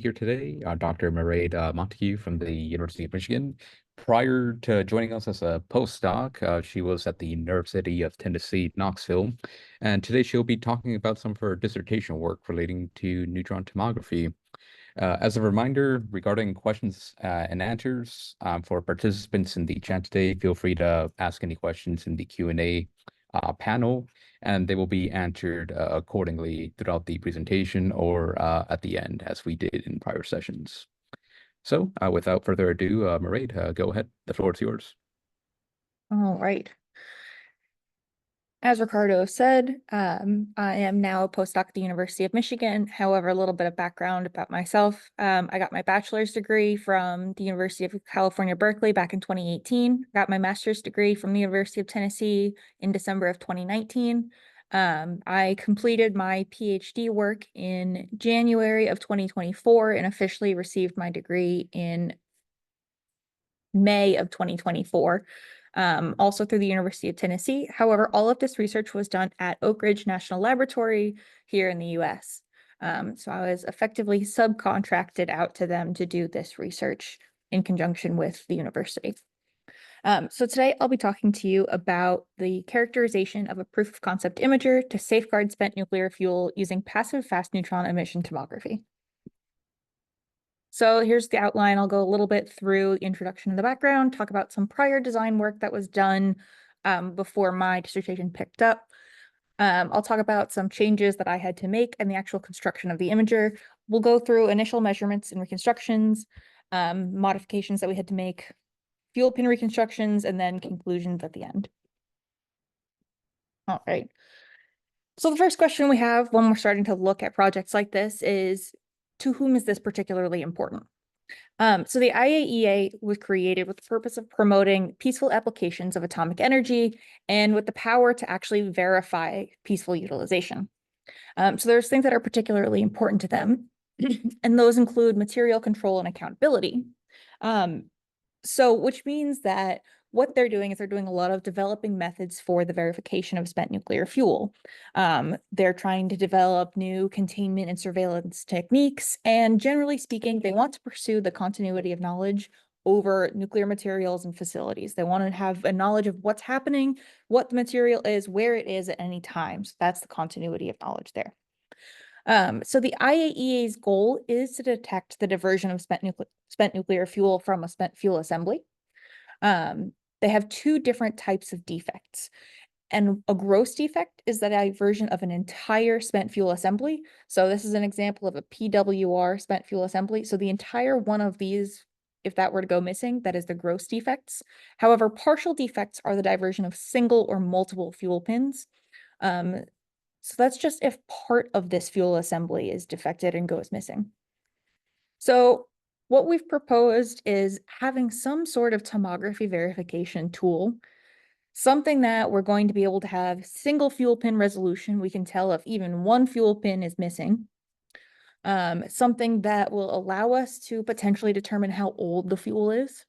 speaker today, Dr. Mairead Montague from the University of Michigan. Prior to joining us as a postdoc, she was at the University of Tennessee, Knoxville, and today she'll be talking about some of her dissertation work relating to neutron tomography. As a reminder regarding questions and answers for participants in the chat today, feel free to ask any questions in the Q&A panel, and they will be answered accordingly throughout the presentation or at the end, as we did in prior sessions. So without further ado, Mairead, go ahead. The floor is yours. All right. As Ricardo said, I am now a postdoc at the University of Michigan. However, a little bit of background about myself. I got my bachelor's degree from the University of California, Berkeley back in 2018. Got my master's degree from the University of Tennessee in December of 2019. I completed my PhD work in January of 2024 and officially received my degree in May of 2024. Also through the University of Tennessee. However, all of this research was done at Oak Ridge National Laboratory here in the US. So I was effectively subcontracted out to them to do this research in conjunction with the university. So today I'll be talking to you about the characterization of a proof of concept imager to safeguard spent nuclear fuel using passive fast neutron emission tomography. So here's the outline. I'll go a little bit through the introduction and the background, talk about some prior design work that was done before my dissertation picked up. I'll talk about some changes that I had to make and the actual construction of the imager. We'll go through initial measurements and reconstructions, modifications that we had to make, fuel pin reconstructions, and then conclusions at the end. All right. So the first question we have when we're starting to look at projects like this is, to whom is this particularly important? So the IAEA was created with the purpose of promoting peaceful applications of atomic energy and with the power to actually verify peaceful utilization. So there's things that are particularly important to them, and those include material control and accountability. Which means that what they're doing is they're doing a lot of developing methods for the verification of spent nuclear fuel. They're trying to develop new containment and surveillance techniques, and generally speaking, they want to pursue the continuity of knowledge over nuclear materials and facilities. They want to have a knowledge of what's happening, what the material is, where it is at any time. So that's the continuity of knowledge there. So the IAEA's goal is to detect the diversion of spent nuclear fuel from a spent fuel assembly. They have two different types of defects. And a gross defect is the diversion of an entire spent fuel assembly. So this is an example of a PWR spent fuel assembly. So the entire one of these, if that were to go missing, that is the gross defects. However, partial defects are the diversion of single or multiple fuel pins. So that's just if part of this fuel assembly is defected and goes missing. So what we've proposed is having some sort of tomography verification tool, something that we're going to be able to have single fuel pin resolution. We can tell if even one fuel pin is missing. Something that will allow us to potentially determine how old the fuel is.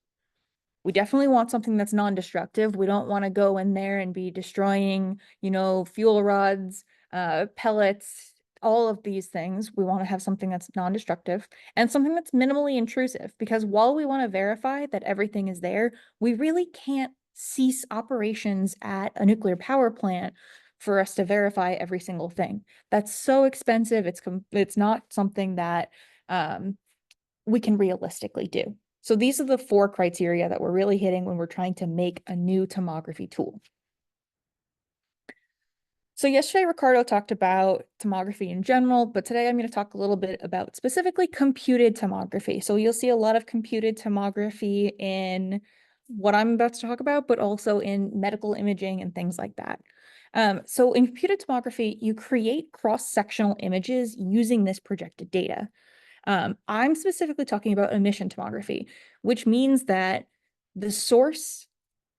We definitely want something that's non-destructive. We don't want to go in there and be destroying, fuel rods, pellets, all of these things. We want to have something that's non-destructive and something that's minimally intrusive, because while we want to verify that everything is there, we really can't cease operations at a nuclear power plant for us to verify every single thing. That's so expensive. It's not something that we can realistically do. So these are the 4 criteria that we're really hitting when we're trying to make a new tomography tool. So yesterday, Ricardo talked about tomography in general, but today I'm going to talk a little bit about specifically computed tomography. So you'll see a lot of computed tomography in what I'm about to talk about, but also in medical imaging and things like that. So in computed tomography, you create cross-sectional images using this projected data. I'm specifically talking about emission tomography, which means that the source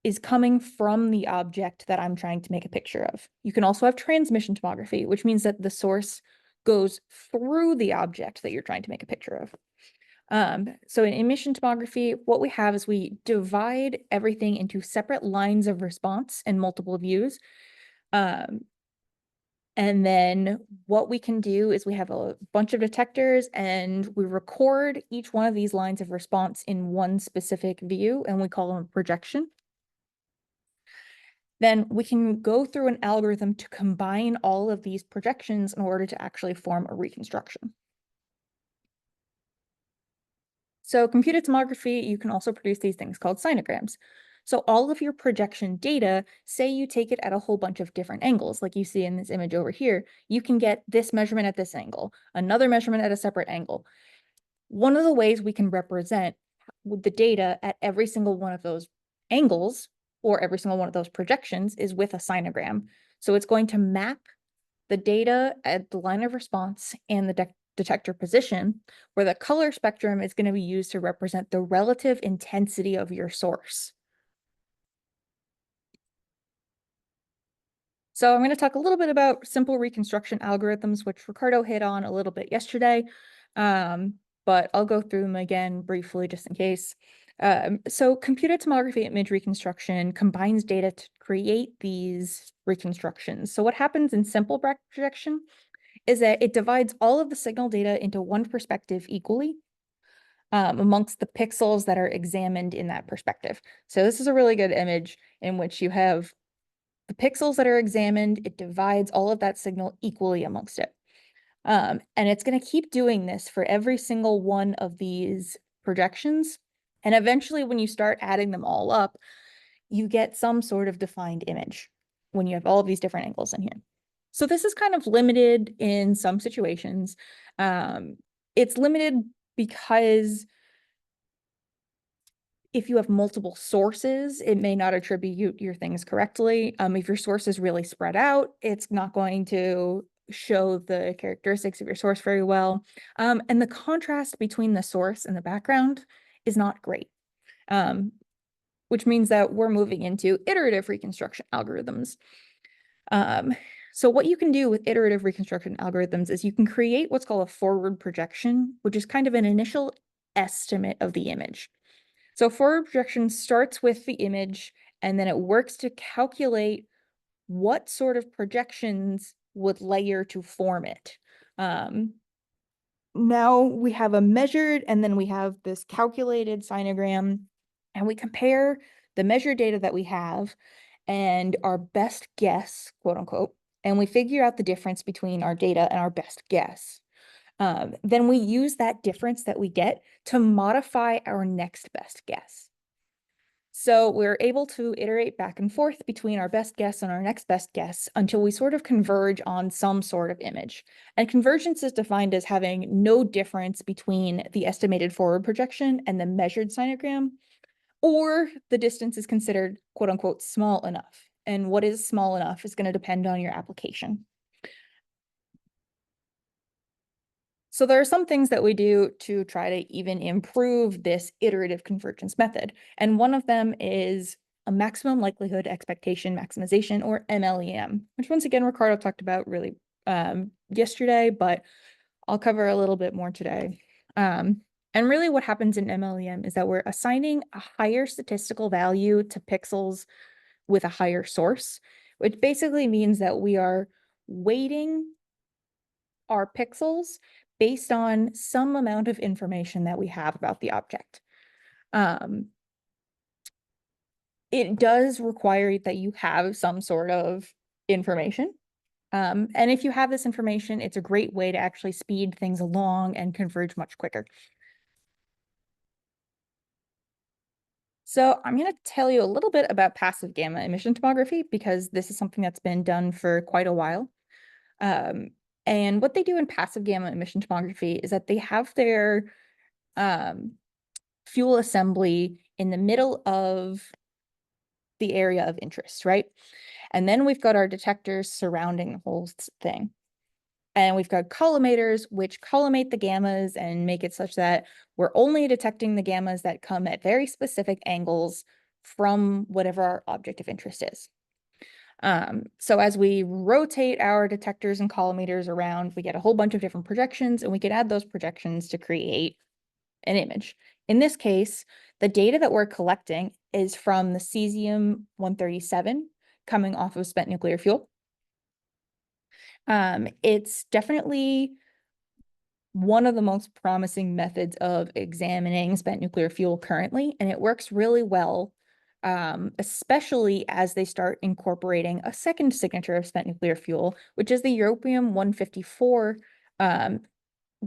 is coming from the object that I'm trying to make a picture of. You can also have transmission tomography, which means that the source goes through the object that you're trying to make a picture of. So in emission tomography, what we have is we divide everything into separate lines of response and multiple views. And then what we can do is we have a bunch of detectors and we record each one of these lines of response in one specific view, and we call them a projection. Then we can go through an algorithm to combine all of these projections in order to actually form a reconstruction. So computed tomography, you can also produce these things called sinograms. So all of your projection data, say you take it at a whole bunch of different angles, like you see in this image over here, you can get this measurement at this angle, another measurement at a separate angle. One of the ways we can represent the data at every single one of those angles or every single one of those projections is with a sinogram. So it's going to map the data at the line of response and the detector position, where the color spectrum is going to be used to represent the relative intensity of your source. So I'm going to talk a little bit about simple reconstruction algorithms, which Ricardo hit on a little bit yesterday, but I'll go through them again briefly just in case. So computed tomography image reconstruction combines data to create these reconstructions. So what happens in simple projection is that it divides all of the signal data into one perspective equally amongst the pixels that are examined in that perspective. So this is a really good image in which you have the pixels that are examined, it divides all of that signal equally amongst it. And it's going to keep doing this for every single one of these projections. And eventually, when you start adding them all up, you get some sort of defined image when you have all of these different angles in here. So this is kind of limited in some situations. It's limited because if you have multiple sources, it may not attribute your things correctly. If your source is really spread out, it's not going to show the characteristics of your source very well. And the contrast between the source and the background is not great, which means that we're moving into iterative reconstruction algorithms. So what you can do with iterative reconstruction algorithms is you can create what's called a forward projection, which is kind of an initial estimate of the image. So forward projection starts with the image, and then it works to calculate what sort of projections would layer to form it. Now we have a measured, and then we have this calculated sinogram, and we compare the measured data that we have and our best guess, quote unquote, and we figure out the difference between our data and our best guess. Then we use that difference that we get to modify our next best guess. So we're able to iterate back and forth between our best guess and our next best guess until we sort of converge on some sort of image. And convergence is defined as having no difference between the estimated forward projection and the measured sinogram, or the distance is considered quote unquote small enough. And what is small enough is going to depend on your application. So there are some things that we do to try to even improve this iterative convergence method. And one of them is a maximum likelihood expectation maximization, or MLEM, which once again, Ricardo talked about really yesterday, but I'll cover a little bit more today. And really what happens in MLEM is that we're assigning a higher statistical value to pixels with a higher source, which basically means that we are weighting our pixels based on some amount of information that we have about the object. It does require that you have some sort of information. And if you have this information, it's a great way to actually speed things along and converge much quicker. So I'm going to tell you a little bit about passive gamma emission tomography, because this is something that's been done for quite a while. And what they do in passive gamma emission tomography is that they have their fuel assembly in the middle of the area of interest, right? And then we've got our detectors surrounding the whole thing. And we've got collimators, which collimate the gammas and make it such that we're only detecting the gammas that come at very specific angles from whatever our object of interest is. So as we rotate our detectors and collimators around, we get a whole bunch of different projections, and we can add those projections to create an image. In this case, the data that we're collecting is from the cesium-137 coming off of spent nuclear fuel. It's definitely one of the most promising methods of examining spent nuclear fuel currently, and it works really well, especially as they start incorporating a second signature of spent nuclear fuel, which is the europium-154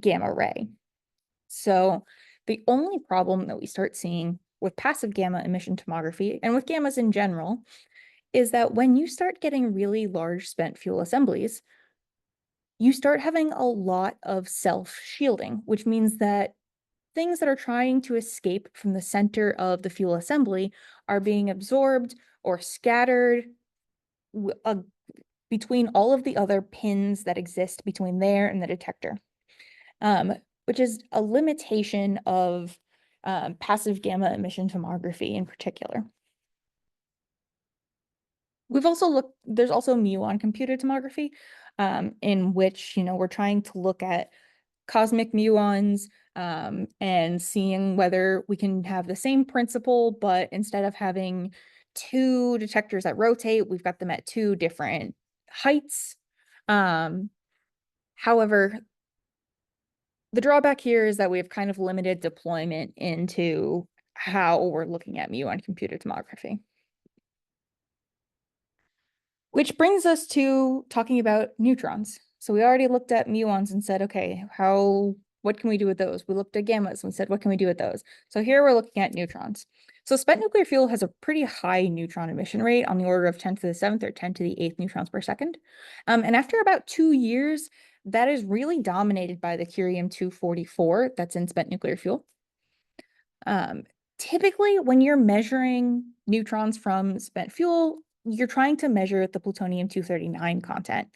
gamma ray. So the only problem that we start seeing with passive gamma emission tomography and with gammas in general is that when you start getting really large spent fuel assemblies, you start having a lot of self-shielding, which means that things that are trying to escape from the center of the fuel assembly are being absorbed or scattered between all of the other pins that exist between there and the detector, which is a limitation of passive gamma emission tomography in particular. We've also looked, there's also muon computed tomography, in which, we're trying to look at cosmic muons, and seeing whether we can have the same principle, but instead of having two detectors that rotate, we've got them at two different heights. However, the drawback here is that we have kind of limited deployment into how we're looking at muon computed tomography. Which brings us to talking about neutrons. So we already looked at muons and said, okay, what can we do with those? We looked at gammas and we said, what can we do with those? So here we're looking at neutrons. So spent nuclear fuel has a pretty high neutron emission rate on the order of 10 to the 7th or 10 to the 8th neutrons per second. And after about 2 years, that is really dominated by the curium-244 that's in spent nuclear fuel. Typically, when you're measuring neutrons from spent fuel, you're trying to measure the plutonium-239 content.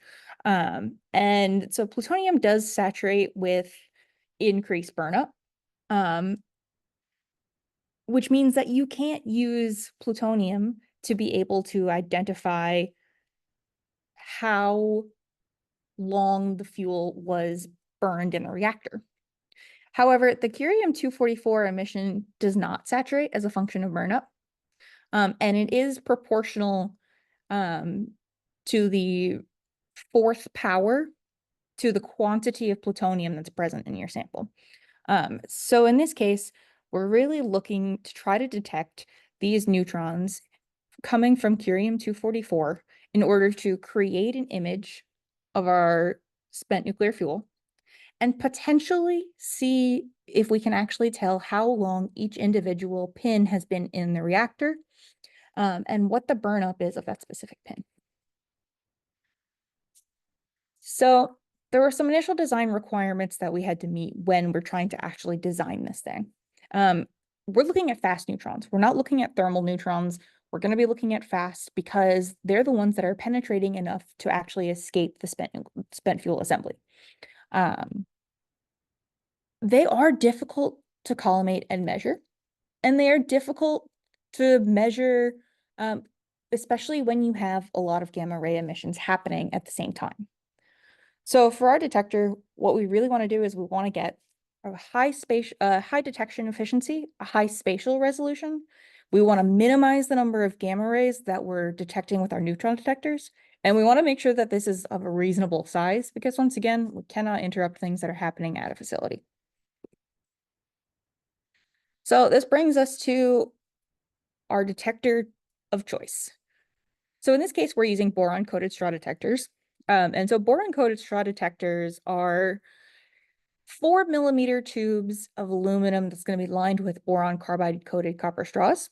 And so plutonium does saturate with increased burnup, which means that you can't use plutonium to be able to identify how long the fuel was burned in a reactor. However, the curium-244 emission does not saturate as a function of burnup, and it is proportional to the 4th power to the quantity of plutonium that's present in your sample. So in this case, we're really looking to try to detect these neutrons coming from curium-244 in order to create an image of our spent nuclear fuel and potentially see if we can actually tell how long each individual pin has been in the reactor, and what the burnup is of that specific pin. So there were some initial design requirements that we had to meet when we're trying to actually design this thing. We're looking at fast neutrons. We're not looking at thermal neutrons. We're going to be looking at fast because they're the ones that are penetrating enough to actually escape the spent fuel assembly. They are difficult to collimate and measure, and they are difficult to measure, especially when you have a lot of gamma ray emissions happening at the same time. So for our detector, what we really want to do is we want to get a high detection efficiency, a high spatial resolution. We want to minimize the number of gamma rays that we're detecting with our neutron detectors. And we want to make sure that this is of a reasonable size because once again, we cannot interrupt things that are happening at a facility. So this brings us to our detector of choice. So in this case, we're using boron-coated straw detectors. And so boron-coated straw detectors are 4 millimeter tubes of aluminum that's going to be lined with boron carbide coated copper straws.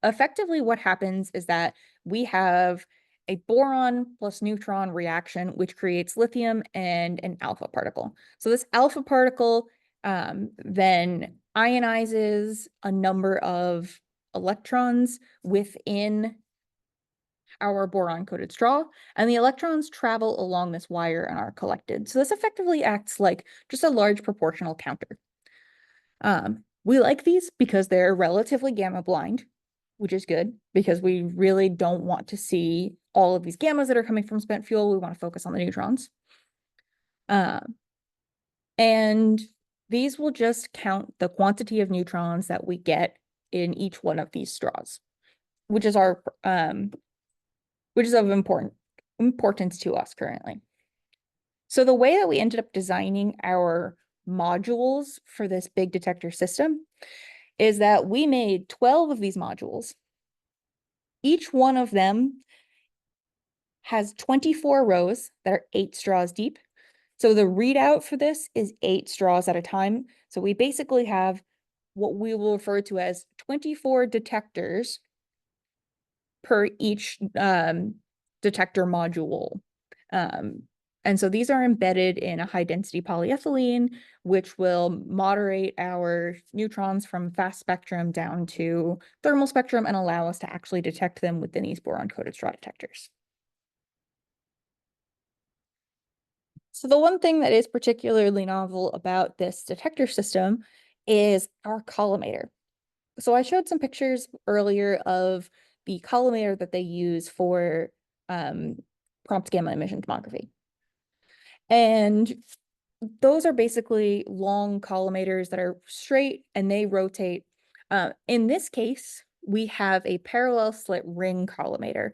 Effectively, what happens is that we have a boron plus neutron reaction, which creates lithium and an alpha particle. So this alpha particle then ionizes a number of electrons within our boron-coated straw, and the electrons travel along this wire and are collected. So this effectively acts like just a large proportional counter. We like these because they're relatively gamma blind, which is good because we really don't want to see all of these gammas that are coming from spent fuel. We want to focus on the neutrons. And these will just count the quantity of neutrons that we get in each one of these straws, which is of importance to us currently. So the way that we ended up designing our modules for this big detector system is that we made 12 of these modules. Each one of them has 24 rows that are 8 straws deep. So the readout for this is 8 straws at a time. So we basically have what we will refer to as 24 detectors per each detector module. And so these are embedded in a high density polyethylene, which will moderate our neutrons from fast spectrum down to thermal spectrum and allow us to actually detect them within these boron-coated straw detectors. So the one thing that is particularly novel about this detector system is our collimator. So I showed some pictures earlier of the collimator that they use for prompt gamma emission tomography. And those are basically long collimators that are straight and they rotate. In this case, we have a parallel slit ring collimator.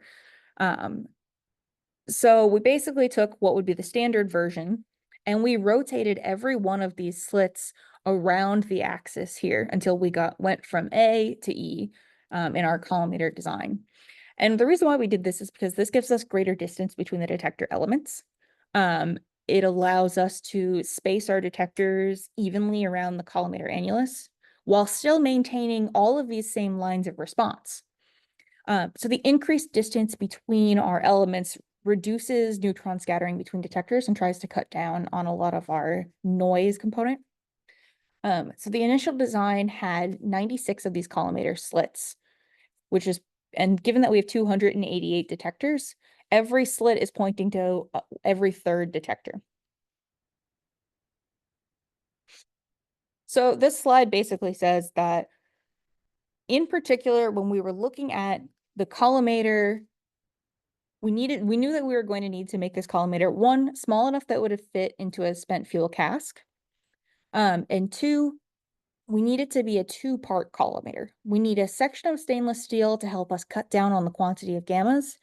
So we basically took what would be the standard version and we rotated every one of these slits around the axis here until we went from A to E in our collimator design. And the reason why we did this is because this gives us greater distance between the detector elements. It allows us to space our detectors evenly around the collimator annulus while still maintaining all of these same lines of response. So the increased distance between our elements reduces neutron scattering between detectors and tries to cut down on a lot of our noise component. So the initial design had 96 of these collimator slits, which is, and given that we have 288 detectors, every slit is pointing to every third detector. So this slide basically says that in particular, when we were looking at the collimator, we knew that we were going to need to make this collimator, one, small enough that would have fit into a spent fuel cask. And two, we need it to be a two-part collimator. We need a section of stainless steel to help us cut down on the quantity of gammas.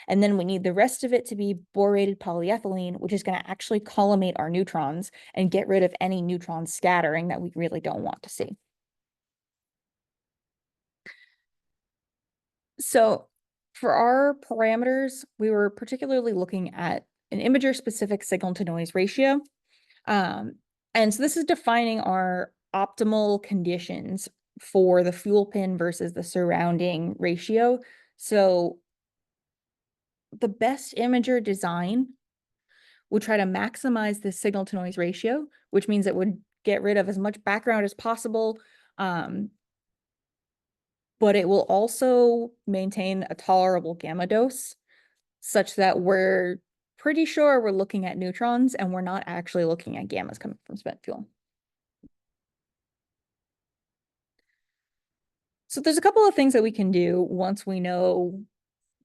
And then we need the rest of it to be borated polyethylene, which is going to actually collimate our neutrons and get rid of any neutron scattering that we really don't want to see. So for our parameters, we were particularly looking at an imager-specific signal-to-noise ratio. And so this is defining our optimal conditions for the fuel pin versus the surrounding ratio. So the best imager design would try to maximize the signal to noise ratio, which means it would get rid of as much background as possible. But it will also maintain a tolerable gamma dose such that we're pretty sure we're looking at neutrons and we're not actually looking at gammas coming from spent fuel. So there's a couple of things that we can do once we know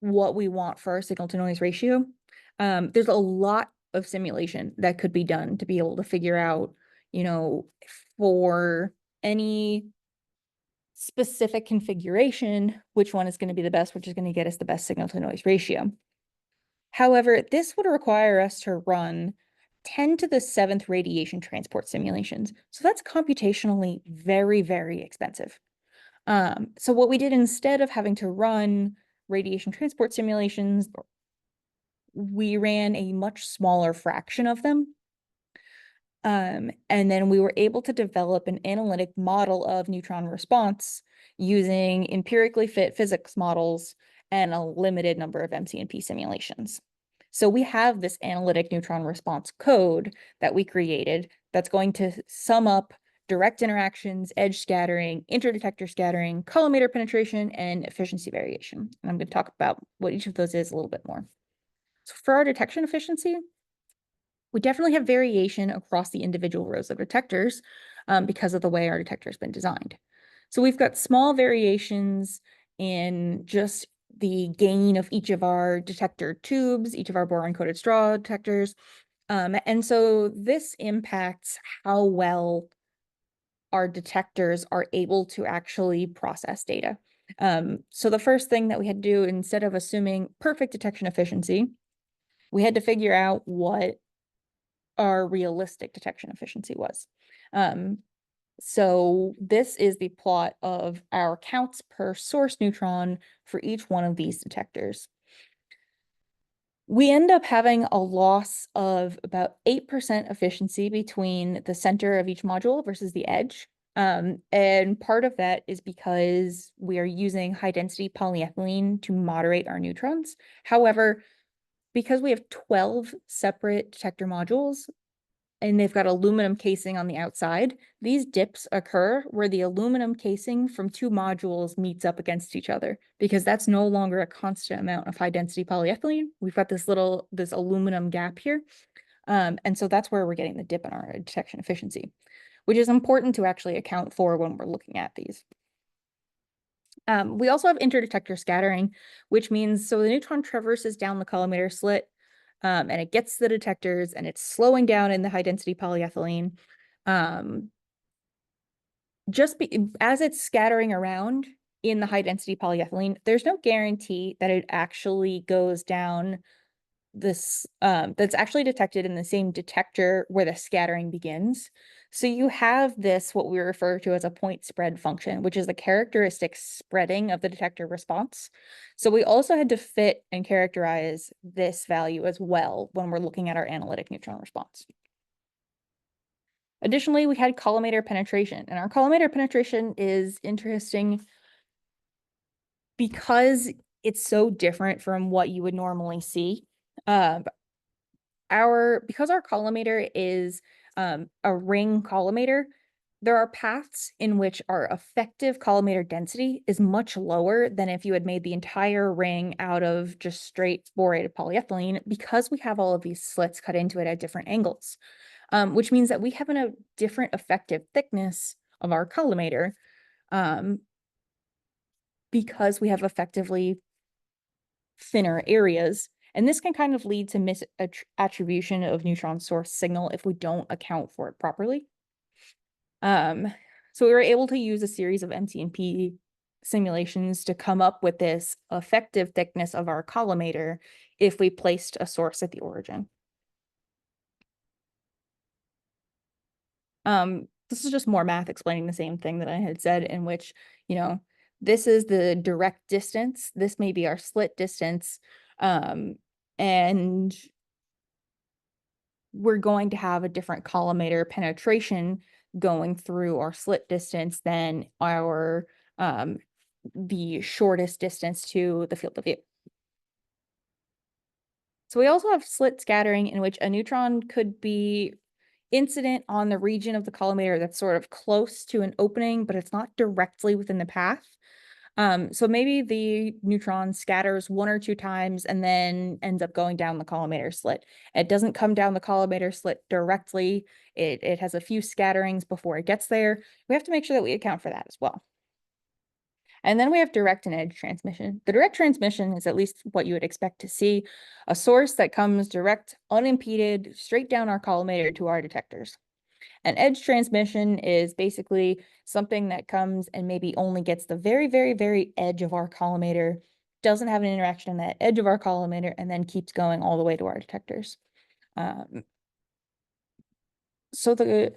what we want for our signal to noise ratio. There's a lot of simulation that could be done to be able to figure out, for any specific configuration, which one is going to be the best, which is going to get us the best signal to noise ratio. However, this would require us to run 10 to the 7th radiation transport simulations. So that's computationally very, very expensive. So what we did instead of having to run radiation transport simulations, we ran a much smaller fraction of them. And then we were able to develop an analytic model of neutron response using empirically fit physics models and a limited number of MC&P simulations. So we have this analytic neutron response code that we created that's going to sum up direct interactions, edge scattering, interdetector scattering, collimator penetration, and efficiency variation. And I'm going to talk about what each of those is a little bit more. So for our detection efficiency, we definitely have variation across the individual rows of detectors because of the way our detector has been designed. So we've got small variations in just the gain of each of our detector tubes, each of our boron-coated straw detectors. And so this impacts how well our detectors are able to actually process data. So the first thing that we had to do, instead of assuming perfect detection efficiency, we had to figure out what our realistic detection efficiency was. So this is the plot of our counts per source neutron for each one of these detectors. We end up having a loss of about 8% efficiency between the center of each module versus the edge. And part of that is because we are using high density polyethylene to moderate our neutrons. However, because we have 12 separate detector modules, and they've got aluminum casing on the outside, these dips occur where the aluminum casing from two modules meets up against each other, because that's no longer a constant amount of high density polyethylene. We've got this aluminum gap here. And so that's where we're getting the dip in our detection efficiency, which is important to actually account for when we're looking at these. We also have interdetector scattering, which means so the neutron traverses down the collimator slit, and it gets the detectors and it's slowing down in the high density polyethylene. As it's scattering around in the high density polyethylene, there's no guarantee that it actually goes down this that's actually detected in the same detector where the scattering begins. So you have this, what we refer to as a point spread function, which is the characteristic spreading of the detector response. So we also had to fit and characterize this value as well when we're looking at our analytic neutron response. Additionally, we had collimator penetration, and our collimator penetration is interesting because it's so different from what you would normally see. Because our collimator is a ring collimator, there are paths in which our effective collimator density is much lower than if you had made the entire ring out of just straight borated polyethylene, because we have all of these slits cut into it at different angles, which means that we have a different effective thickness of our collimator, because we have effectively thinner areas. And this can kind of lead to misattribution of neutron source signal if we don't account for it properly. So we were able to use a series of MTP simulations to come up with this effective thickness of our collimator if we placed a source at the origin. This is just more math explaining the same thing that I had said, in which, this is the direct distance. This may be our slit distance. And we're going to have a different collimator penetration going through our slit distance than our the shortest distance to the field of view. So we also have slit scattering, in which a neutron could be incident on the region of the collimator that's sort of close to an opening, but it's not directly within the path. So maybe the neutron scatters one or two times and then ends up going down the collimator slit. It doesn't come down the collimator slit directly. It has a few scatterings before it gets there. We have to make sure that we account for that as well. And then we have direct and edge transmission. The direct transmission is at least what you would expect to see, a source that comes direct, unimpeded, straight down our collimator to our detectors. An edge transmission is basically something that comes and maybe only gets the very, very, very edge of our collimator, doesn't have an interaction on that edge of our collimator, and then keeps going all the way to our detectors. So the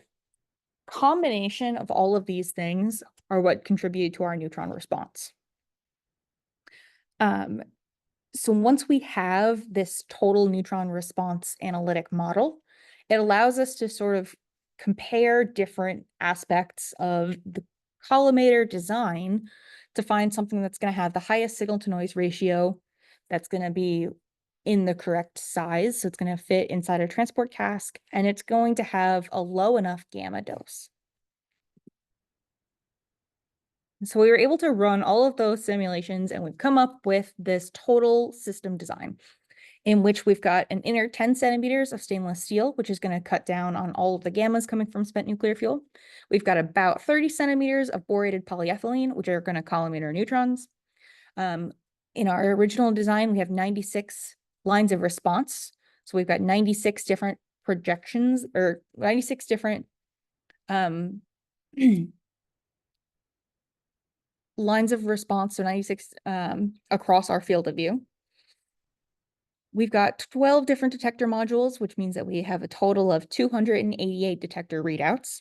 combination of all of these things are what contribute to our neutron response. So once we have this total neutron response analytic model, it allows us to sort of compare different aspects of the collimator design to find something that's going to have the highest signal to noise ratio, that's going to be in the correct size. So it's going to fit inside a transport cask, and it's going to have a low enough gamma dose. So we were able to run all of those simulations, and we've come up with this total system design, in which we've got an inner 10 centimeters of stainless steel, which is going to cut down on all of the gammas coming from spent nuclear fuel. We've got about 30 centimeters of borated polyethylene, which are going to collimator neutrons. In our original design, we have 96 lines of response. So we've got 96 different projections, or 96 different lines of response, so 96 across our field of view. We've got 12 different detector modules, which means that we have a total of 288 detector readouts.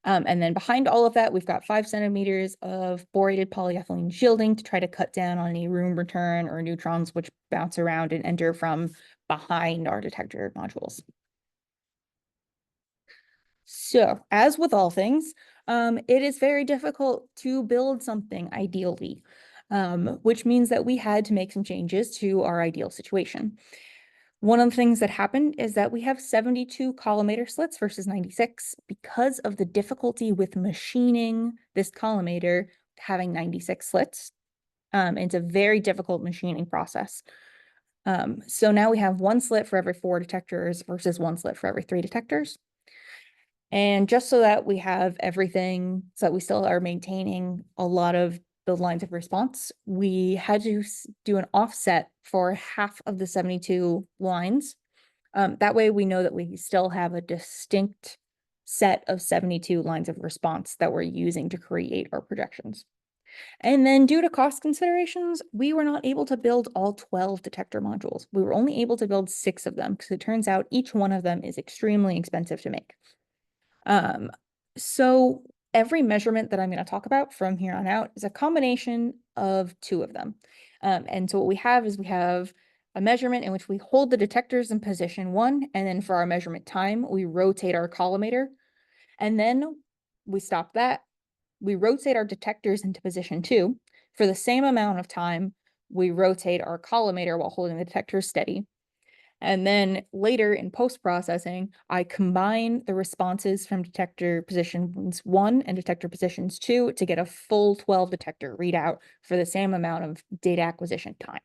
And then behind all of that, we've got 5 centimeters of borated polyethylene shielding to try to cut down on any room return or neutrons which bounce around and enter from behind our detector modules. So, as with all things, it is very difficult to build something ideally, which means that we had to make some changes to our ideal situation. One of the things that happened is that we have 72 collimator slits versus 96 because of the difficulty with machining this collimator having 96 slits. It's a very difficult machining process. So now we have 1 slit for every 4 detectors versus 1 slit for every 3 detectors. And just so that we have everything, so that we still are maintaining a lot of the lines of response, we had to do an offset for half of the 72 lines. That way we know that we still have a distinct set of 72 lines of response that we're using to create our projections. And then due to cost considerations, we were not able to build all 12 detector modules. We were only able to build 6 of them because it turns out each one of them is extremely expensive to make. So every measurement that I'm going to talk about from here on out is a combination of 2 of them. And so what we have is we have a measurement in which we hold the detectors in position 1, and then for our measurement time, we rotate our collimator, and then we stop that. We rotate our detectors into position 2. For the same amount of time, we rotate our collimator while holding the detectors steady. And then later in post-processing, I combine the responses from detector positions 1 and detector positions 2 to get a full 12 detector readout for the same amount of data acquisition time.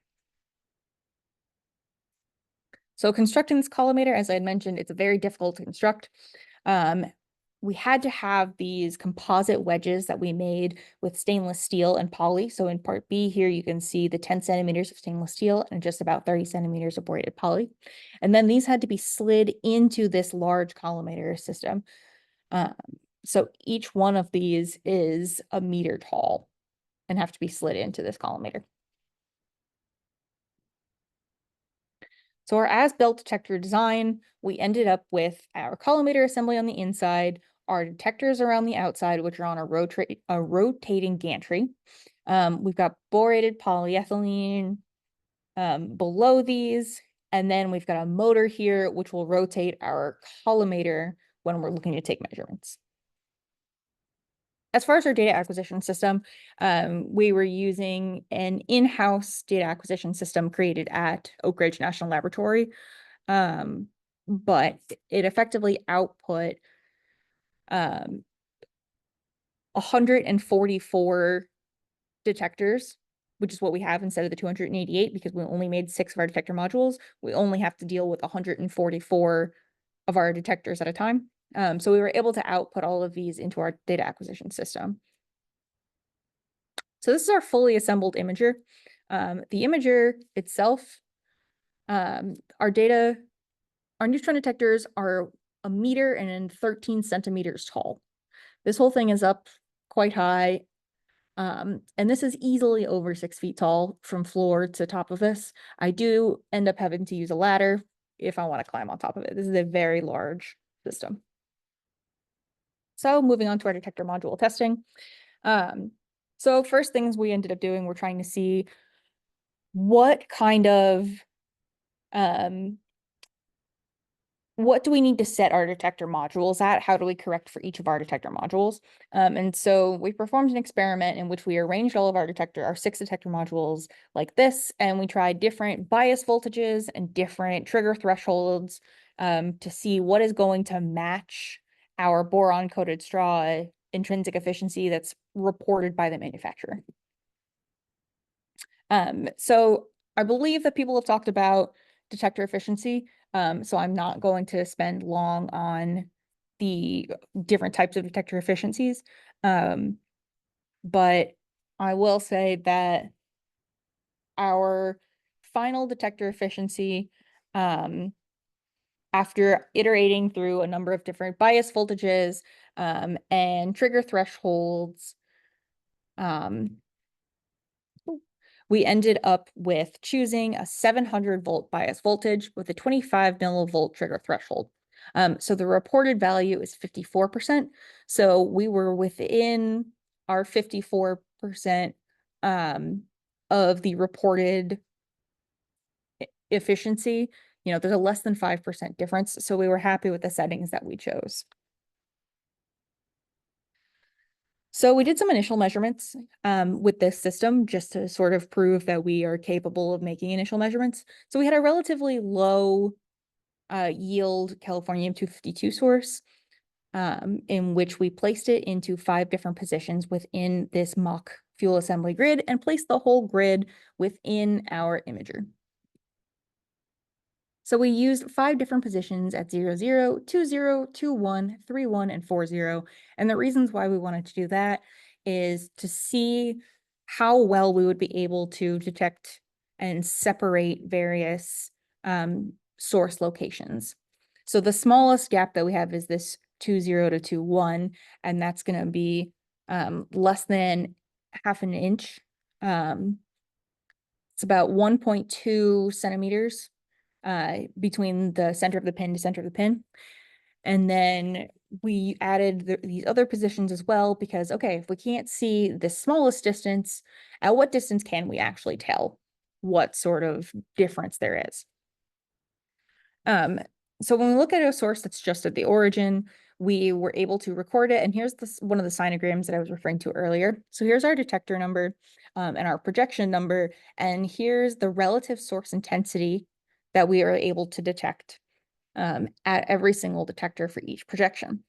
So constructing this collimator, as I had mentioned, it's very difficult to construct. We had to have these composite wedges that we made with stainless steel and poly. So in part B here, you can see the 10 centimeters of stainless steel and just about 30 centimeters of borated poly. And then these had to be slid into this large collimator system. So each one of these is a meter tall and have to be slid into this collimator. So our as-built detector design, we ended up with our collimator assembly on the inside, our detectors around the outside, which are on a rotating gantry. We've got borated polyethylene below these, and then we've got a motor here, which will rotate our collimator when we're looking to take measurements. As far as our data acquisition system, we were using an in-house data acquisition system created at Oak Ridge National Laboratory, but it effectively output 144 detectors, which is what we have instead of the 288, because we only made 6 of our detector modules. We only have to deal with 144 of our detectors at a time. So we were able to output all of these into our data acquisition system. So this is our fully assembled imager. The imager itself, our neutron detectors are 1 meter and 13 centimeters tall. This whole thing is up quite high. And this is easily over 6 feet tall from floor to top of this. I do end up having to use a ladder if I want to climb on top of it. This is a very large system. So moving on to our detector module testing. So first things we ended up doing, we're trying to see what kind of what do we need to set our detector modules at? How do we correct for each of our detector modules? And so we performed an experiment in which we arranged all of our 6 detector modules like this, and we tried different bias voltages and different trigger thresholds to see what is going to match our boron-coated straw intrinsic efficiency that's reported by the manufacturer. So I believe that people have talked about detector efficiency. So I'm not going to spend long on the different types of detector efficiencies. But I will say that our final detector efficiency, after iterating through a number of different bias voltages and trigger thresholds, we ended up with choosing a 700-volt bias voltage with a 25 millivolt trigger threshold. So the reported value is 54%. So we were within our 54% of the reported efficiency. There's a less than 5% difference. So we were happy with the settings that we chose. So we did some initial measurements with this system just to sort of prove that we are capable of making initial measurements. So we had a relatively low yield Californium 252 source in which we placed it into 5 different positions within this mock fuel assembly grid and placed the whole grid within our imager. So we used 5 different positions at 0, 0, 2, 0, 2, 1, 3, 1, and 4, 0. And the reasons why we wanted to do that is to see how well we would be able to detect and separate various source locations. So the smallest gap that we have is this 2, 0 to 2, 1, and that's going to be less than half an inch. It's about 1.2 centimeters between the center of the pin to center of the pin. And then we added these other positions as well because, okay, if we can't see the smallest distance, at what distance can we actually tell what sort of difference there is? So when we look at a source that's just at the origin, we were able to record it. And here's one of the sinograms that I was referring to earlier. So here's our detector number and our projection number. And here's the relative source intensity that we are able to detect at every single detector for each projection.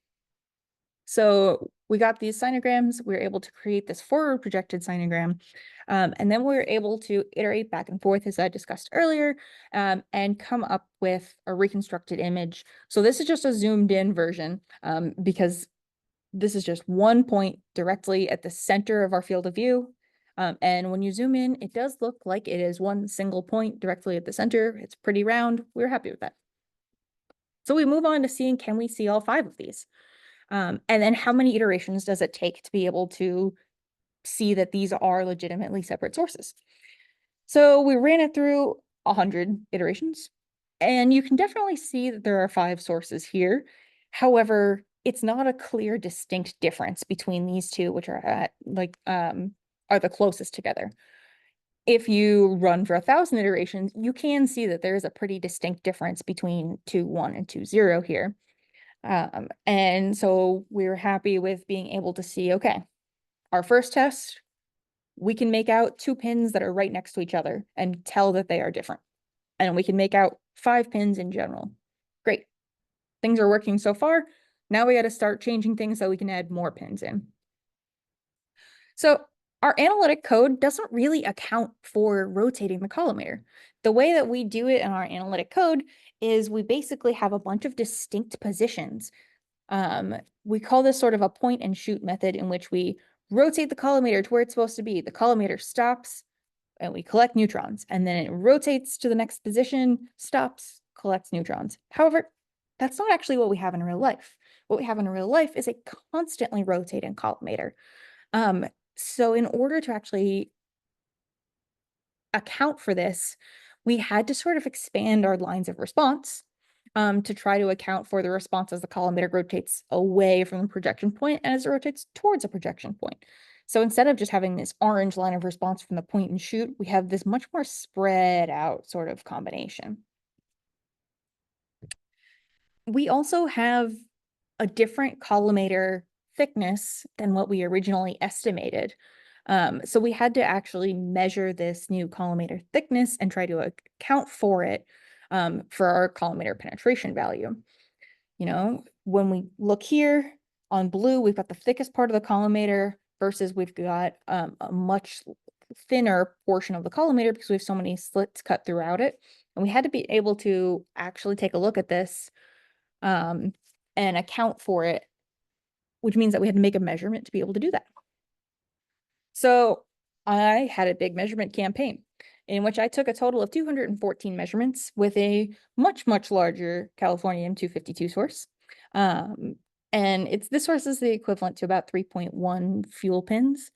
So we got these sinograms, we were able to create this forward projected sinogram, and then we were able to iterate back and forth, as I discussed earlier, and come up with a reconstructed image. So this is just a zoomed in version because this is just one point directly at the center of our field of view. And when you zoom in, it does look like it is one single point directly at the center. It's pretty round. We're happy with that. So we move on to seeing, can we see all 5 of these? And then how many iterations does it take to be able to see that these are legitimately separate sources? So we ran it through 100 iterations, and you can definitely see that there are 5 sources here. However, it's not a clear, distinct difference between these two, which are at are the closest together. If you run for 1,000 iterations, you can see that there is a pretty distinct difference between 2, 1 and 2, 0 here. And so we were happy with being able to see, okay, our first test, we can make out 2 pins that are right next to each other and tell that they are different. And we can make out 5 pins in general. Great. Things are working so far. Now we got to start changing things so we can add more pins in. So our analytic code doesn't really account for rotating the collimator. The way that we do it in our analytic code is we basically have a bunch of distinct positions. We call this sort of a point and shoot method in which we rotate the collimator to where it's supposed to be. The collimator stops and we collect neutrons, and then it rotates to the next position, stops, collects neutrons. However, that's not actually what we have in real life. What we have in real life is a constantly rotating collimator. So in order to actually account for this, we had to sort of expand our lines of response to try to account for the response as the collimator rotates away from the projection point and as it rotates towards a projection point. So instead of just having this orange line of response from the point and shoot, we have this much more spread out sort of combination. We also have a different collimator thickness than what we originally estimated. So we had to actually measure this new collimator thickness and try to account for it for our collimator penetration value. When we look here on blue, we've got the thickest part of the collimator versus we've got a much thinner portion of the collimator because we have so many slits cut throughout it. And we had to be able to actually take a look at this and account for it, which means that we had to make a measurement to be able to do that. So I had a big measurement campaign in which I took a total of 214 measurements with a much, much larger Californium 252 source. And this source is the equivalent to about 3.1 fuel pins.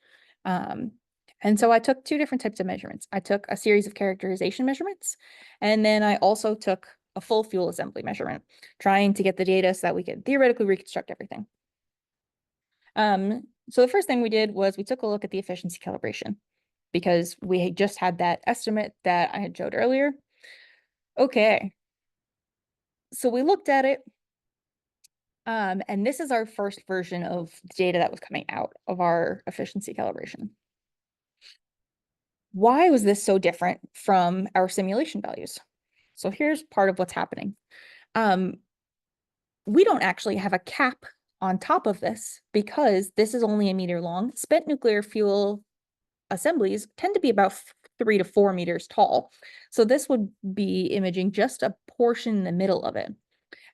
And so I took two different types of measurements. I took a series of characterization measurements, and then I also took a full fuel assembly measurement, trying to get the data so that we could theoretically reconstruct everything. So the first thing we did was we took a look at the efficiency calibration because we had just had that estimate that I had showed earlier. Okay, so we looked at it, and this is our first version of the data that was coming out of our efficiency calibration. Why was this so different from our simulation values? So here's part of what's happening. We don't actually have a cap on top of this because this is only a meter long. Spent nuclear fuel assemblies tend to be about 3 to 4 meters tall. So this would be imaging just a portion in the middle of it.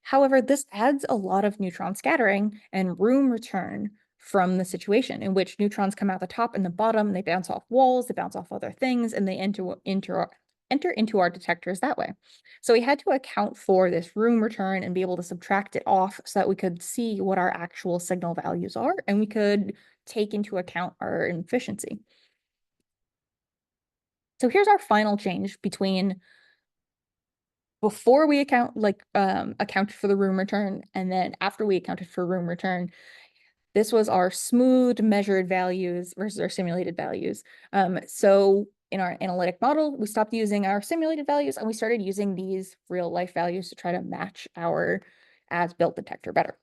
However, this adds a lot of neutron scattering and room return from the situation in which neutrons come out the top and the bottom, they bounce off walls, they bounce off other things, and they enter into our detectors that way. So we had to account for this room return and be able to subtract it off so that we could see what our actual signal values are and we could take into account our efficiency. So here's our final change between before we accounted for the room return and then after we accounted for room return. This was our smooth measured values versus our simulated values. So in our analytic model, we stopped using our simulated values and we started using these real life values to try to match our as-built detector better.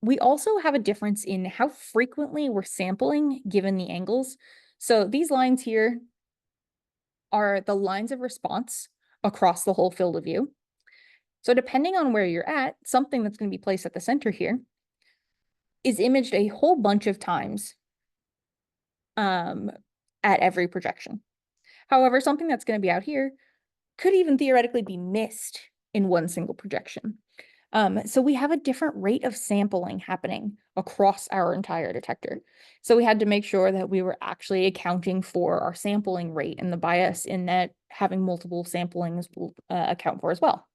We also have a difference in how frequently we're sampling given the angles. So these lines here are the lines of response across the whole field of view. So depending on where you're at, something that's going to be placed at the center here is imaged a whole bunch of times at every projection. However, something that's going to be out here could even theoretically be missed in one single projection. So we have a different rate of sampling happening across our entire detector. So we had to make sure that we were actually accounting for our sampling rate and the bias in that having multiple samplings will account for as well.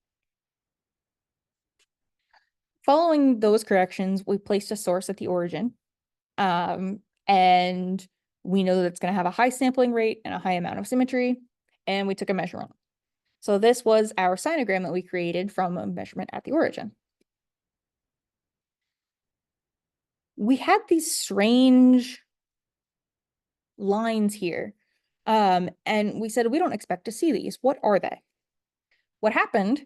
Following those corrections, we placed a source at the origin, and we know that it's going to have a high sampling rate and a high amount of symmetry, and we took a measurement. So this was our sinogram that we created from a measurement at the origin. We had these strange lines here, and we said, we don't expect to see these. What are they? What happened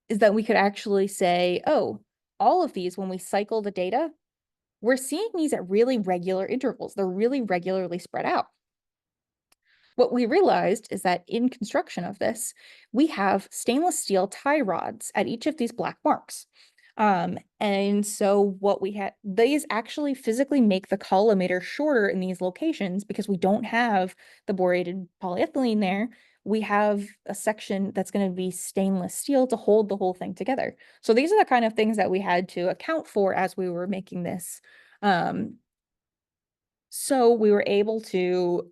is that we could actually say, oh, all of these, when we cycle the data, we're seeing these at really regular intervals. They're really regularly spread out. What we realized is that in construction of this, we have stainless steel tie rods at each of these black marks. And so what we had, these actually physically make the collimator shorter in these locations because we don't have the borated polyethylene there. We have a section that's going to be stainless steel to hold the whole thing together. So these are the kind of things that we had to account for as we were making this. So we were able to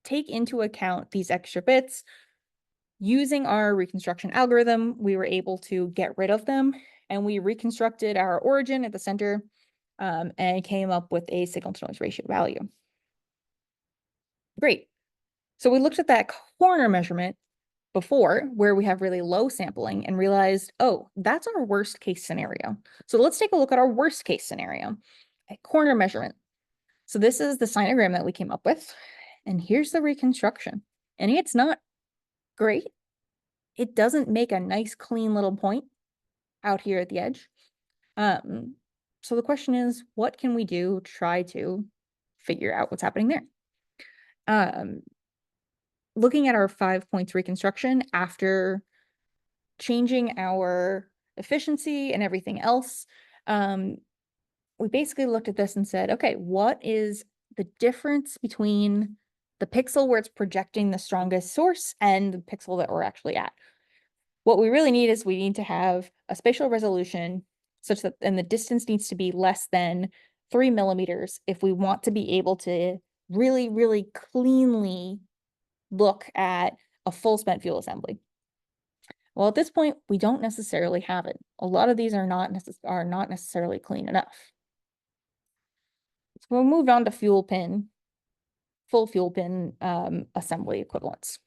take into account these extra bits. Using our reconstruction algorithm, we were able to get rid of them, and we reconstructed our origin at the center and came up with a signal to noise ratio value. Great. So we looked at that corner measurement before where we have really low sampling and realized, oh, that's our worst case scenario. So let's take a look at our worst case scenario, a corner measurement. So this is the sinogram that we came up with, and here's the reconstruction. And it's not great. It doesn't make a nice, clean little point out here at the edge. So the question is, what can we do to try to figure out what's happening there? Looking at our 5 points reconstruction after changing our efficiency and everything else, we basically looked at this and said, okay, what is the difference between the pixel where it's projecting the strongest source and the pixel that we're actually at? What we really need is we need to have a spatial resolution such that, and the distance needs to be less than 3 millimeters if we want to be able to really, really cleanly look at a full spent fuel assembly. Well, at this point, we don't necessarily have it. A lot of these are not necessarily clean enough. So we moved on to full fuel pin assembly equivalents.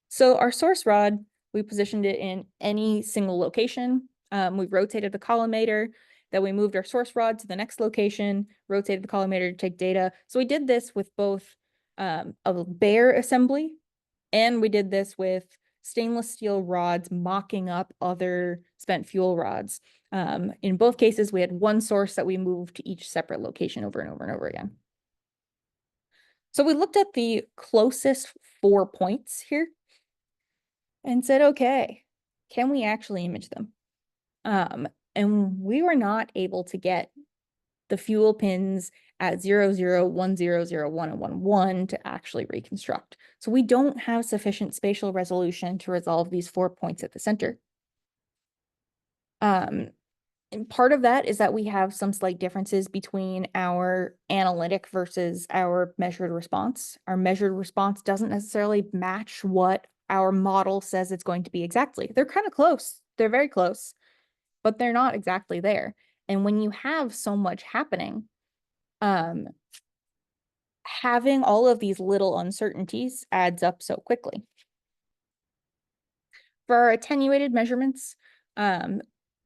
So our source rod, we positioned it in any single location. We rotated the collimator, then we moved our source rod to the next location, rotated the collimator to take data. So we did this with both a bare assembly, and we did this with stainless steel rods mocking up other spent fuel rods. In both cases, we had one source that we moved to each separate location over and over and over again. So we looked at the closest 4 points here and said, okay, can we actually image them? And we were not able to get the fuel pins at 0, 0, 1, 0, 0, 1, and 1, 1 to actually reconstruct. So we don't have sufficient spatial resolution to resolve these 4 points at the center. And part of that is that we have some slight differences between our analytic versus our measured response. Our measured response doesn't necessarily match what our model says it's going to be exactly. They're kind of close. They're very close, but they're not exactly there. And when you have so much happening, having all of these little uncertainties adds up so quickly. For our attenuated measurements,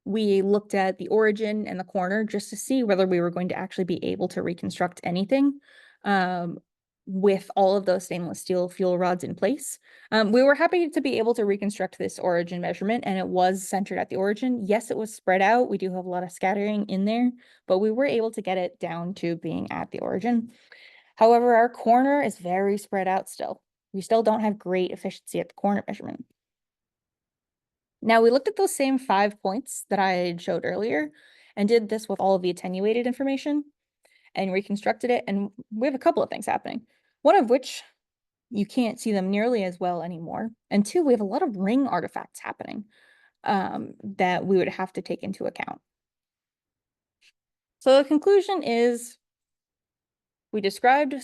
we looked at the origin and the corner just to see whether we were going to actually be able to reconstruct anything with all of those stainless steel fuel rods in place. We were happy to be able to reconstruct this origin measurement, and it was centered at the origin. Yes, it was spread out. We do have a lot of scattering in there, but we were able to get it down to being at the origin. However, our corner is very spread out still. We still don't have great efficiency at the corner measurement. Now we looked at those same 5 points that I showed earlier and did this with all of the attenuated information and reconstructed it. And we have a couple of things happening. One of which you can't see them nearly as well anymore. And two, we have a lot of ring artifacts happening that we would have to take into account. So the conclusion is we described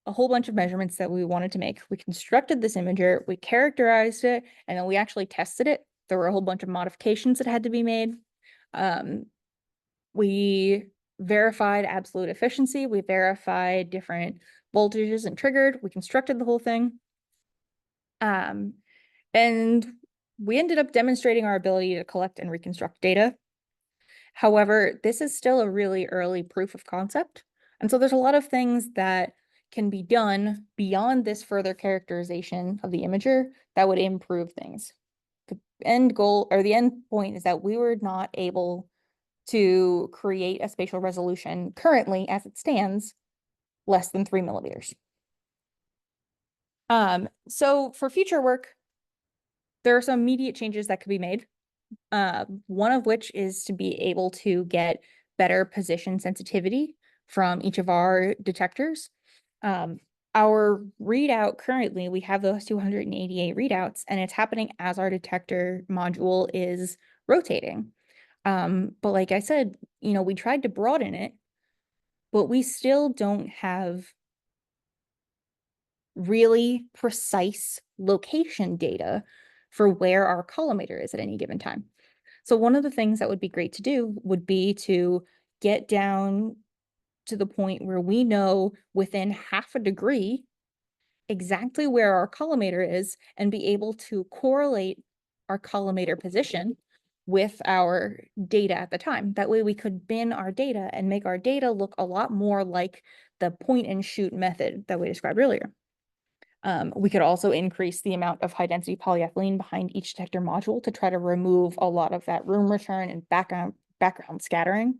a whole bunch of measurements that we wanted to make. We constructed this imager, we characterized it, and then we actually tested it. There were a whole bunch of modifications that had to be made. We verified absolute efficiency. We verified different voltages and triggered. We constructed the whole thing. And we ended up demonstrating our ability to collect and reconstruct data. However, this is still a really early proof of concept. And so there's a lot of things that can be done beyond this further characterization of the imager that would improve things. The end goal or the end point is that we were not able to create a spatial resolution currently as it stands less than 3 millimeters. So for future work, there are some immediate changes that could be made. One of which is to be able to get better position sensitivity from each of our detectors. Our readout currently, we have those 288 readouts, and it's happening as our detector module is rotating. But like I said, we tried to broaden it, but we still don't have really precise location data for where our collimator is at any given time. So one of the things that would be great to do would be to get down to the point where we know within half a degree exactly where our collimator is and be able to correlate our collimator position with our data at the time. That way we could bin our data and make our data look a lot more like the point and shoot method that we described earlier. We could also increase the amount of high density polyethylene behind each detector module to try to remove a lot of that room return and background scattering.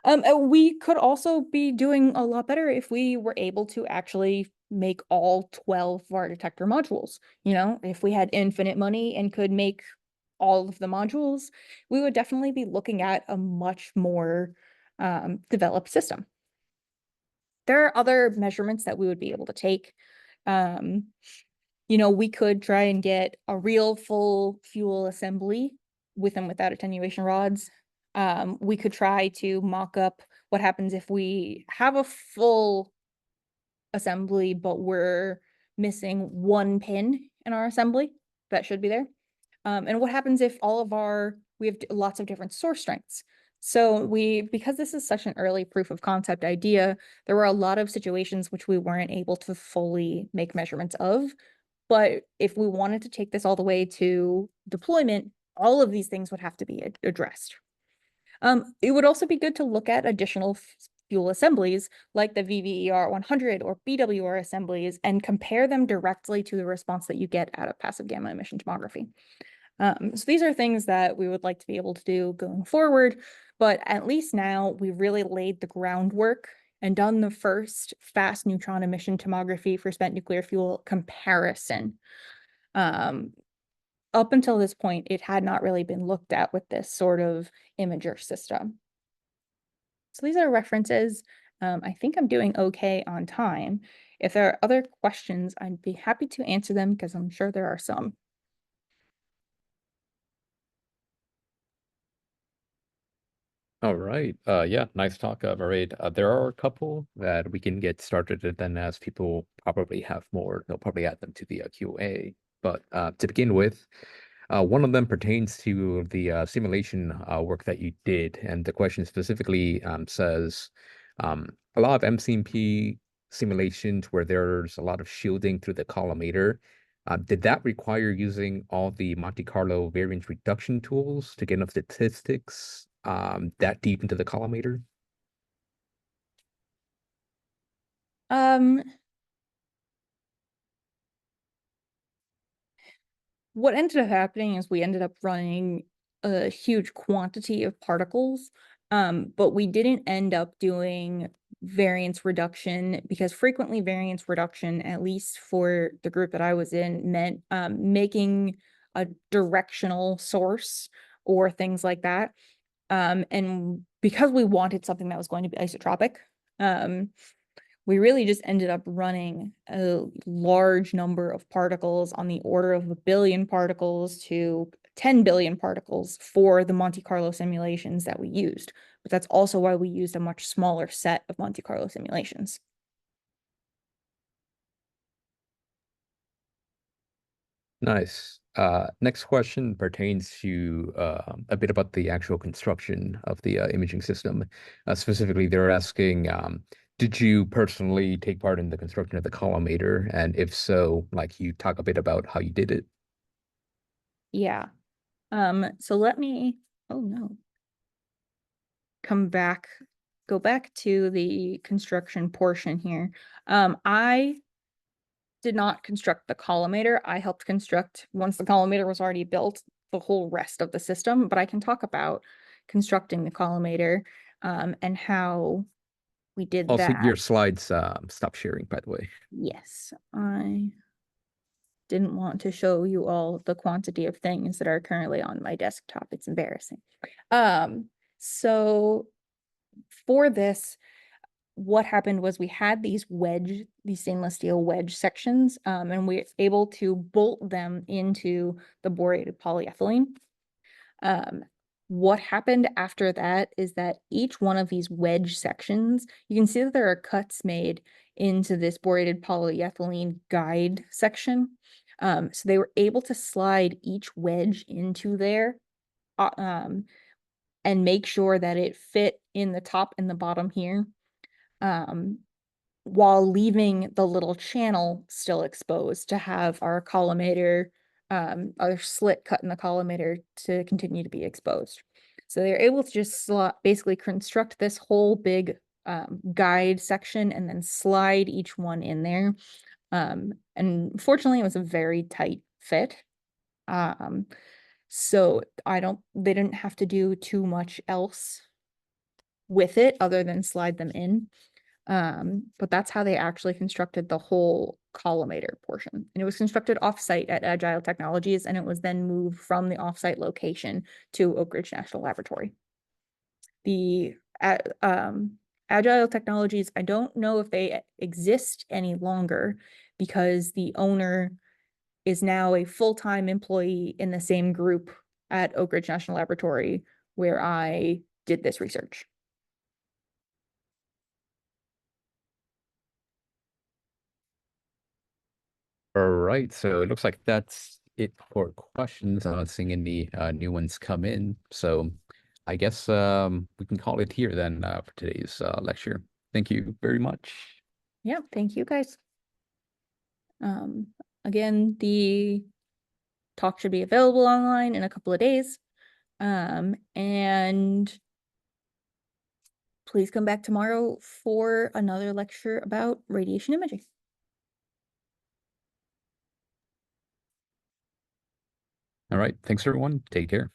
We could also be doing a lot better if we were able to actually make all 12 of our detector modules. If we had infinite money and could make all of the modules, we would definitely be looking at a much more developed system. There are other measurements that we would be able to take. We could try and get a real full fuel assembly with and without attenuation rods. We could try to mock up what happens if we have a full assembly, but we're missing one pin in our assembly that should be there. And what happens if we have lots of different source strengths. So because this is such an early proof of concept idea, there were a lot of situations which we weren't able to fully make measurements of. But if we wanted to take this all the way to deployment, all of these things would have to be addressed. It would also be good to look at additional fuel assemblies like the VVER 100 or BWR assemblies and compare them directly to the response that you get out of passive gamma emission tomography. So these are things that we would like to be able to do going forward, but at least now we've really laid the groundwork and done the first fast neutron emission tomography for spent nuclear fuel comparison. Um, Up until this point, it had not really been looked at with this sort of imager system. So these are references. I think I'm doing okay on time. If there are other questions, I'd be happy to answer them because I'm sure there are some. All right. Yeah, nice talk, Mairead. There are a couple that we can get started, and then as people probably have more, they'll probably add them to the Q&A. But to begin with, one of them pertains to the simulation work that you did, and the question specifically says a lot of MCP simulations where there's a lot of shielding through the collimator. Did that require using all the Monte Carlo variance reduction tools to get enough statistics that deep into the collimator? Um, what ended up happening is we ended up running a huge quantity of particles, but we didn't end up doing variance reduction because frequently variance reduction, at least for the group that I was in, meant making a directional source or things like that. And because we wanted something that was going to be isotropic, um, we really just ended up running a large number of particles on the order of 1 billion particles to 10 billion particles for the Monte Carlo simulations that we used. But that's also why we used a much smaller set of Monte Carlo simulations. Nice. Next question pertains to a bit about the actual construction of the imaging system. Specifically, they're asking, did you personally take part in the construction of the collimator? And if so, like you talk a bit about how you did it. Yeah. So let me, oh no, come back, go back to the construction portion here. I did not construct the collimator. I helped construct, once the collimator was already built, the whole rest of the system, but I can talk about constructing the collimator and how we did Also, that. your slides stop sharing, by the way. Yes, I didn't want to show you all the quantity of things that are currently on my desktop. It's embarrassing. So for this, what happened was we had these stainless steel wedge sections, and we were able to bolt them into the borated polyethylene. Um, what happened after that is that each one of these wedge sections, you can see that there are cuts made into this borated polyethylene guide section. So they were able to slide each wedge into there, uh, um, and make sure that it fit in the top and the bottom here. Um, while leaving the little channel still exposed to have our collimator, our slit cut in the collimator to continue to be exposed. So they're able to just basically construct this whole big guide section and then slide each one in there. And fortunately, it was a very tight fit. Um, so they didn't have to do too much else with it other than slide them in. But that's how they actually constructed the whole collimator portion. And it was constructed offsite at Agile Technologies, and it was then moved from the offsite location to Oak Ridge National Laboratory. The Agile Technologies, I don't know if they exist any longer because the owner is now a full-time employee in the same group at Oak Ridge National Laboratory where I did this research. All right, so it looks like that's it for questions. I'm not seeing any new ones come in. So I guess we can call it here then for today's lecture. Thank you very much. Yeah, thank you guys. Um, again, the talk should be available online in a couple of days. And please come back tomorrow for another lecture about radiation imaging. All right. Thanks, everyone. Take care.